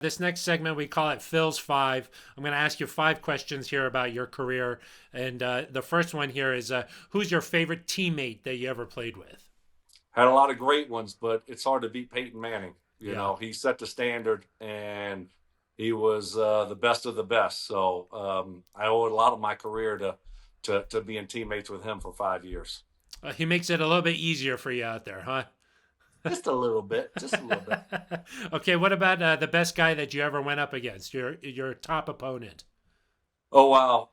This next segment, we call it Phil's Five. I'm going to ask you five questions here about your career. And the first one here is who's your favorite teammate that you ever played with? Had a lot of great ones, but it's hard to beat Peyton Manning. You Yeah. know, he set the standard, and he was the best of the best. So I owe a lot of my career to being teammates with him for 5 years. He makes it a little bit easier for you out there, huh? Just a little bit, just a little bit. Okay, what about the best guy that you ever went up against? Your top opponent. Oh wow!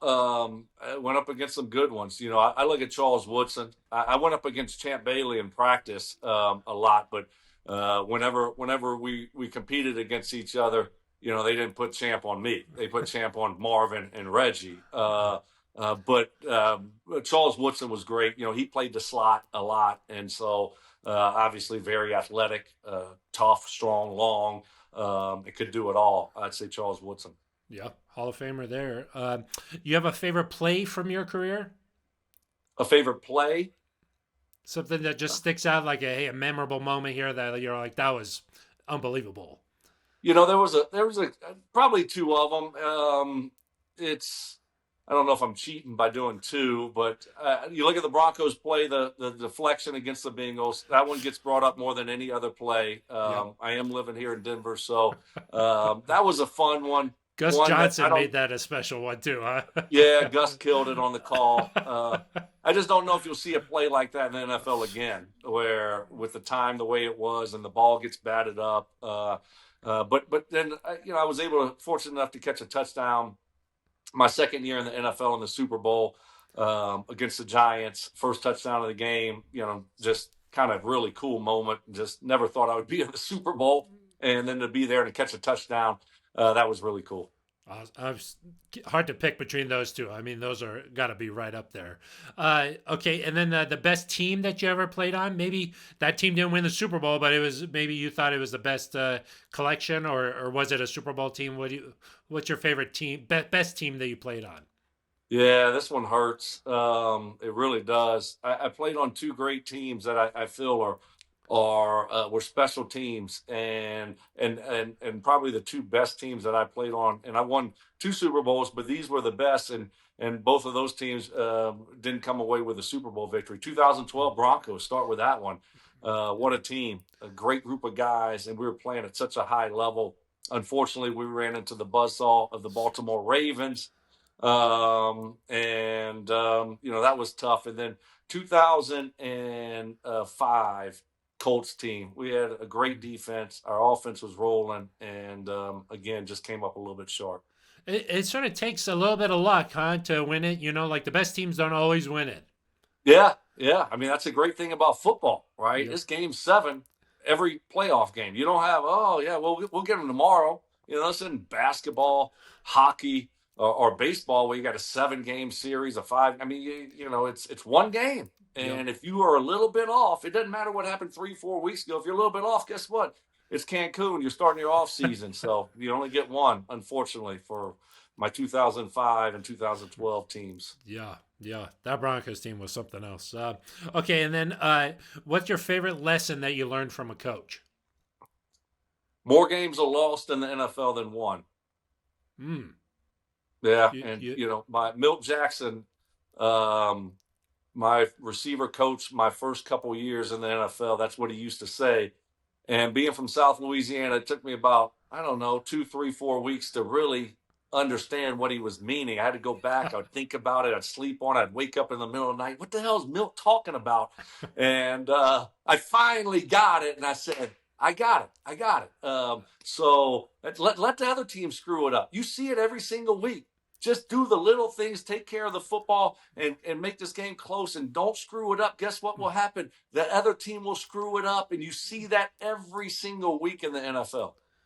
I went up against some good ones. You know, I look at Charles Woodson. I went up against Champ Bailey in practice a lot, but whenever we competed against each other, you know, they didn't put Champ on me. They put Champ on Marvin and Reggie. But Charles Woodson was great. You know, he played the slot a lot, and so obviously very athletic, tough, strong, long. It could do it all. I'd say Charles Woodson. Yeah, Hall of Famer there. You have a favorite play from your career? A favorite play? Something that just sticks out like a memorable moment here that you're like, that was unbelievable. You know, there was a probably two of them. It's I don't know if I'm cheating by doing two, but you look at the Broncos play the deflection against the Bengals. That one gets brought up more than any other play. Yep. I am living here in Denver, so that was a fun one. Gus One that I Johnson don't. made that a special one too, huh? Yeah, Gus killed it on the call. I just don't know if you'll see a play like that in the NFL again, where with the time the way it was and the ball gets batted up. But then you know I was fortunate enough to catch a touchdown my second year in the NFL in the Super Bowl against the Giants, first touchdown of the game. You know, just kind of really cool moment. Just never thought I would be in the Super Bowl, and then to be there and catch a touchdown, that was really cool. was hard to pick between those two. I mean, those are got to be right up there. Okay, and then the best team that you ever played on. Maybe that team didn't win the Super Bowl, but it was maybe you thought it was the best collection, or was it a Super Bowl team? What's your favorite team? Best team that you played on? Yeah, this one hurts. It really does. I played on two great teams that I feel are were special teams, and probably the two best teams that I played on. And I won two Super Bowls, but these were the best, and both of those teams didn't come away with a Super Bowl victory. 2012 Broncos. Start with that one. What a team! A great group of guys, and we were playing at such a high level. Unfortunately, we ran into the buzzsaw of the Baltimore Ravens and you know that was tough. And then 2005 Colts team, we had a great defense. Our offense was rolling, and again, just came up a little bit short. It sort of takes a little bit of luck, huh, to win it. You know, like the best teams don't always win it. Yeah, yeah. I mean, that's a great thing about football, right? Yep. It's game seven every playoff game. You don't have, oh yeah, well we'll get them tomorrow. You know, it's in basketball, hockey, or baseball where you got a 7 game series, a five. I mean, you know, it's one game, Yep. and if you are a little bit off, it doesn't matter what happened 3 4 weeks ago. If you're a little bit off, guess what? It's Cancun. You're starting your off season, so you only get one, unfortunately, for my 2005 and 2012 teams. Yeah, yeah, that Broncos team was something else. Okay, and then what's your favorite lesson that you learned from a coach? More games are lost in the NFL than won. Hmm. Yeah, You, and you, you know, my Milt Jackson, um, my receiver coach, my first couple years in the NFL, that's what he used to say. And being from South Louisiana, it took me about I don't know 2 3 4 weeks to really understand what he was meaning. I had to go back. I'd think about it. I'd sleep on it. I'd wake up in the middle of the night. What the hell is Milt talking about? And I finally got it, and I said. I got it. I got it. So let the other team screw it up. You see it every single week. Just do the little things, take care of the football, and make this game close, and don't screw it up. Guess what will happen? The other team will screw it up, and you see that every single week in the NFL.